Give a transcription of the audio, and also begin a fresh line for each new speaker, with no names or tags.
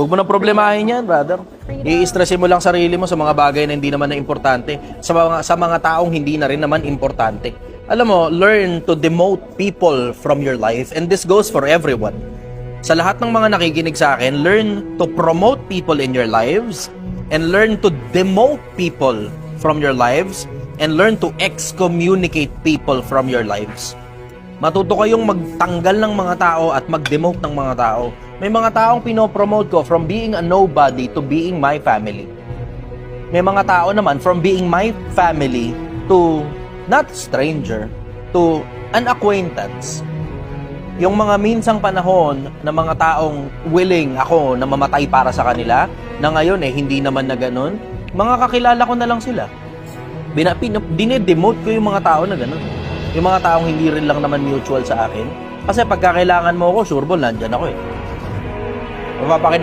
Huwag mo na problemahin yan, brother. I-stressin mo lang sarili mo sa mga bagay na hindi naman na importante. Sa mga taong hindi na rin naman importante. Alam mo, learn to demote people from your life. And this goes for everyone. Sa lahat ng mga nakikinig sa akin, learn to promote people in your lives and learn to demote people from your lives and learn to excommunicate people from your lives. Matuto kayong magtanggal ng mga tao at mag-demote ng mga tao. May mga taong pinopromote ko from being a nobody to being my family. May mga tao naman from being my family to not stranger, to an acquaintance. Yung mga minsang panahon na mga taong willing ako na mamatay para sa kanila, na ngayon hindi naman na ganun, mga kakilala ko na lang sila. Dinedemote ko yung mga tao na ganun. Yung mga taong hindi rin lang naman mutual sa akin. Kasi pagka kailangan mo ako, sureball, nandyan ako eh. Mapapakita